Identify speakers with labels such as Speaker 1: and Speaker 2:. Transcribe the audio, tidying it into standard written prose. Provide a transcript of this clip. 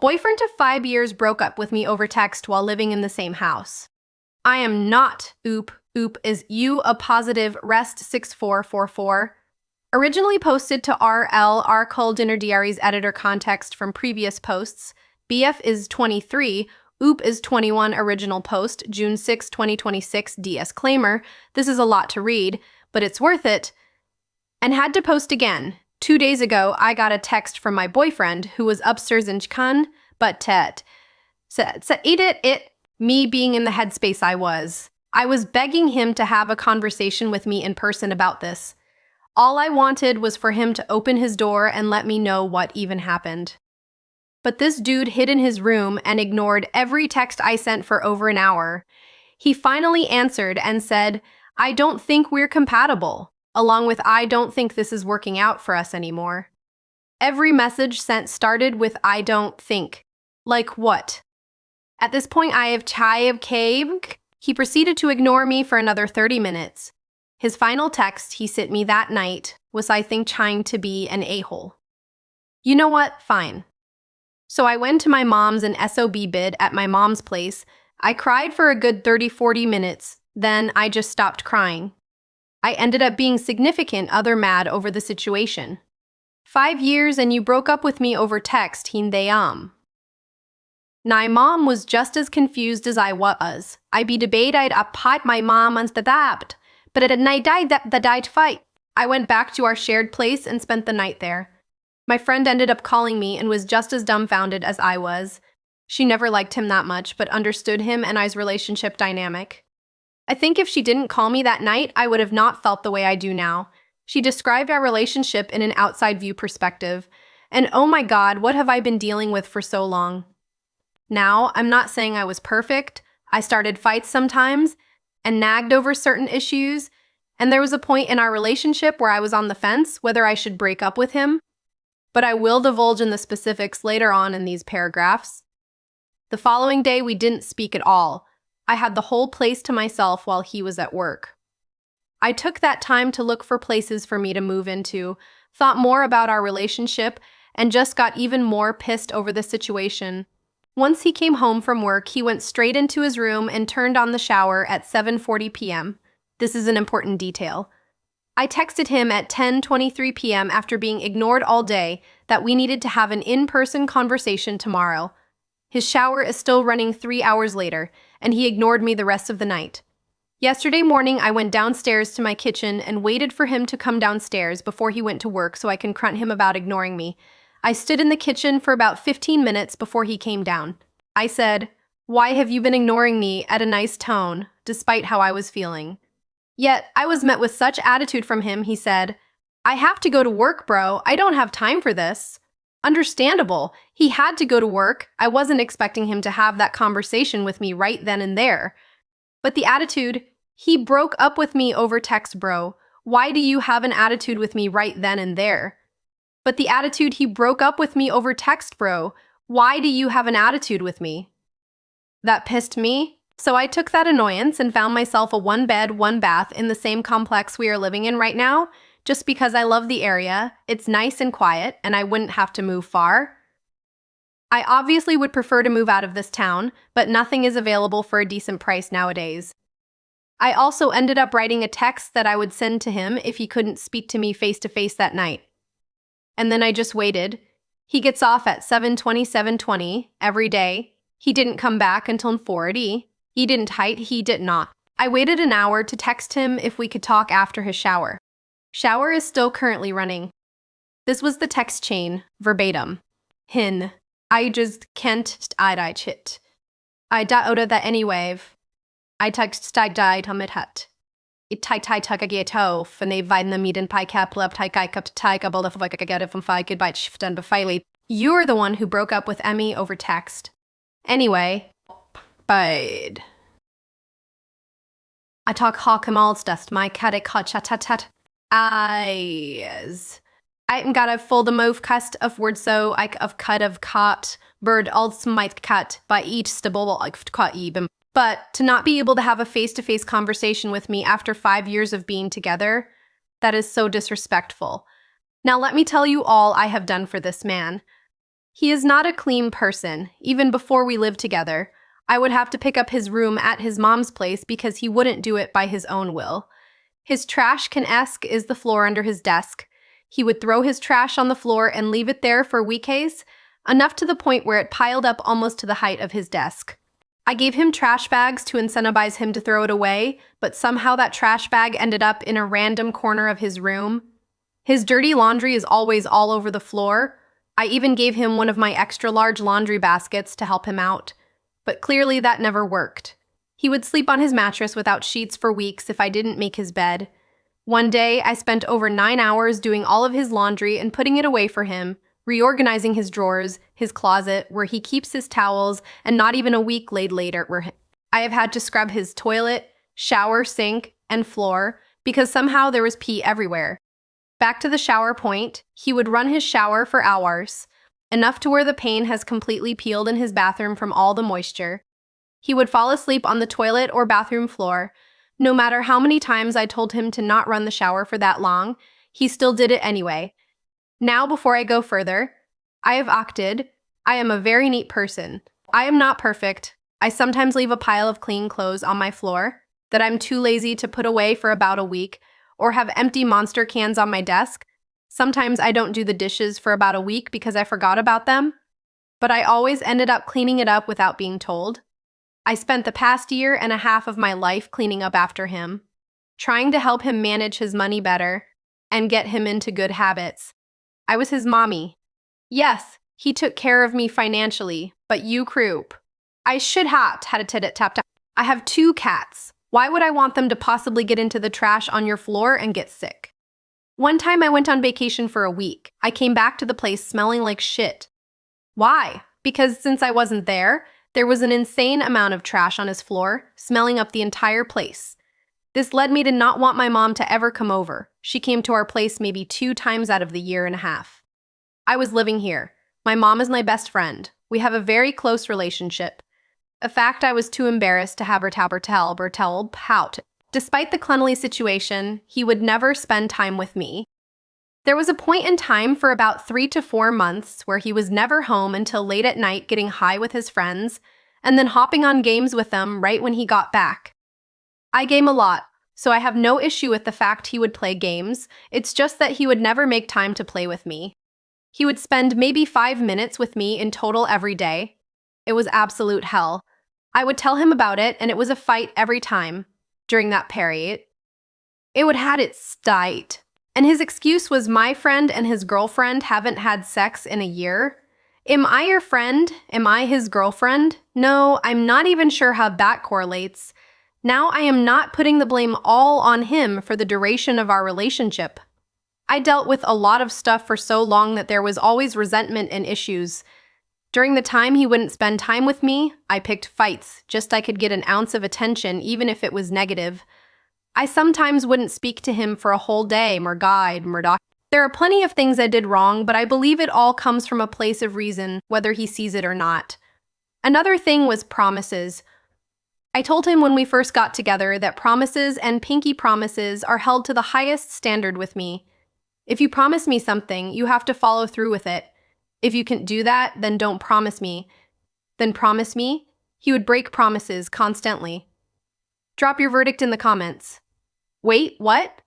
Speaker 1: Boyfriend of 5 years broke up with me over text while living in the same house. I am not oop is you a positive rest 6444. Originally posted to R Cole Dinner Diaries editor context from previous posts. BF is 23, oop is 21 original post, June 6, 2026 DS claimer. This is a lot to read, but it's worth it. And had to post again. 2 days ago, I got a text from my boyfriend who was upstairs in Chkan, but Tet. Me being in the headspace I was begging him to have a conversation with me in person about this. All I wanted was for him to open his door and let me know what even happened. But this dude hid in his room and ignored every text I sent for over an hour. He finally answered and said, "I don't think we're compatible," along with "I don't think this is working out for us anymore." Every message sent started with "I don't think." Like what? At this point, I have chai of cave. He proceeded to ignore me for another 30 minutes. His final text he sent me that night was, I think, trying to be an a-hole. You know what? Fine. So I went to my mom's and SOB bid at my mom's place. I cried for a good 30-40 minutes. Then I just stopped crying. I ended up being significant other mad over the situation. 5 years and you broke up with me over text, hindayam. My mom was just as confused as I was. I be debated apart my mom on the dabt, but at night died that the died fight. I went back to our shared place and spent the night there. My friend ended up calling me and was just as dumbfounded as I was. She never liked him that much, but understood him and I's relationship dynamic. I think if she didn't call me that night, I would have not felt the way I do now. She described our relationship in an outside view perspective, and oh my God, what have I been dealing with for so long? Now, I'm not saying I was perfect. I started fights sometimes and nagged over certain issues, and there was a point in our relationship where I was on the fence whether I should break up with him, but I will divulge in the specifics later on in these paragraphs. The following day, we didn't speak at all. I had the whole place to myself while he was at work. I took that time to look for places for me to move into, thought more about our relationship, and just got even more pissed over the situation. Once he came home from work, he went straight into his room and turned on the shower at 7:40 p.m. This is an important detail. I texted him at 10:23 p.m. after being ignored all day that we needed to have an in-person conversation tomorrow. His shower is still running 3 hours later, and he ignored me the rest of the night. Yesterday morning, I went downstairs to my kitchen and waited for him to come downstairs before he went to work so I can confront him about ignoring me. I stood in the kitchen for about 15 minutes before he came down. I said, "Why have you been ignoring me?" at a nice tone, despite how I was feeling. Yet, I was met with such attitude from him, he said, "I have to go to work, bro. I don't have time for this." Understandable. He had to go to work. I wasn't expecting him to have that conversation with me right then and there. But the attitude, he broke up with me over text, bro. Why do you have an attitude with me right then and there? But the attitude, he broke up with me over text, bro. Why do you have an attitude with me? That pissed me. So I took that annoyance and found myself a 1-bed, 1-bath in the same complex we are living in right now, just because I love the area, it's nice and quiet, and I wouldn't have to move far. I obviously would prefer to move out of this town, but nothing is available for a decent price nowadays. I also ended up writing a text that I would send to him if he couldn't speak to me face-to-face that night. And then I just waited. He gets off at 7:20, 7:20 every day. He didn't come back until 4:40. He didn't height, he did not. I waited an hour to text him if we could talk after his shower. Shower is still currently running. This was the text chain, verbatim. Hin. I just can't I chit. I da oda that anyway. I text died on it hut. It tai tug a toe, for they viden the meat and pie cap left I cup to tie couple of like I get it from 5 goodbye shift and befiley. You're the one who broke up with Emmy over text. Anyway, bide. I talk hawk mal's dust my cat hot chat. Eyes. I got a full the move cast of word so I of cut of caught bird also might cut by each stable like caught even. But to not be able to have a face-to-face conversation with me after 5 years of being together, that is so disrespectful. Now let me tell you all I have done for this man. He is not a clean person. Even before we lived together, I would have to pick up his room at his mom's place because he wouldn't do it by his own will. His trash can-esque is the floor under his desk. He would throw his trash on the floor and leave it there for weeks, enough to the point where it piled up almost to the height of his desk. I gave him trash bags to incentivize him to throw it away, but somehow that trash bag ended up in a random corner of his room. His dirty laundry is always all over the floor. I even gave him one of my extra-large laundry baskets to help him out. But clearly that never worked. He would sleep on his mattress without sheets for weeks if I didn't make his bed. One day, I spent over 9 hours doing all of his laundry and putting it away for him, reorganizing his drawers, his closet, where he keeps his towels, and not even a week later where I have had to scrub his toilet, shower, sink, and floor because somehow there was pee everywhere. Back to the shower point, he would run his shower for hours, enough to where the paint has completely peeled in his bathroom from all the moisture. He would fall asleep on the toilet or bathroom floor. No matter how many times I told him to not run the shower for that long, he still did it anyway. Now, before I go further, I have acted. I am a very neat person. I am not perfect. I sometimes leave a pile of clean clothes on my floor that I'm too lazy to put away for about a week, or have empty Monster cans on my desk. Sometimes I don't do the dishes for about a week because I forgot about them, but I always ended up cleaning it up without being told. I spent the past 1.5 years of my life cleaning up after him, trying to help him manage his money better and get him into good habits. I was his mommy. Yes, he took care of me financially, but you croup. I should have had a tit-tap. I have 2 cats. Why would I want them to possibly get into the trash on your floor and get sick? One time I went on vacation for a week. I came back to the place smelling like shit. Why? Because since I wasn't there was an insane amount of trash on his floor, smelling up the entire place. This led me to not want my mom to ever come over. She came to our place maybe 2 times out of the 1.5 years. I was living here. My mom is my best friend. We have a very close relationship. A fact I was too embarrassed to have her tell pout. Despite the cleanly situation, he would never spend time with me. There was a point in time for about 3 to 4 months where he was never home until late at night getting high with his friends, and then hopping on games with them right when he got back. I game a lot, so I have no issue with the fact he would play games. It's just that he would never make time to play with me. He would spend maybe 5 minutes with me in total every day. It was absolute hell. I would tell him about it, and it was a fight every time during that period. It would had its state. And his excuse was my friend and his girlfriend haven't had sex in a year. Am I your friend? Am I his girlfriend? No, I'm not even sure how that correlates. Now I am not putting the blame all on him for the duration of our relationship. I dealt with a lot of stuff for so long that there was always resentment and issues. During the time he wouldn't spend time with me, I picked fights, just I could get an ounce of attention even if it was negative. I sometimes wouldn't speak to him for a whole day, Murdoch. There are plenty of things I did wrong, but I believe it all comes from a place of reason, whether he sees it or not. Another thing was promises. I told him when we first got together that promises and pinky promises are held to the highest standard with me. If you promise me something, you have to follow through with it. If you can't do that, then don't promise me. Then promise me. He would break promises constantly. Drop your verdict in the comments. Wait, what?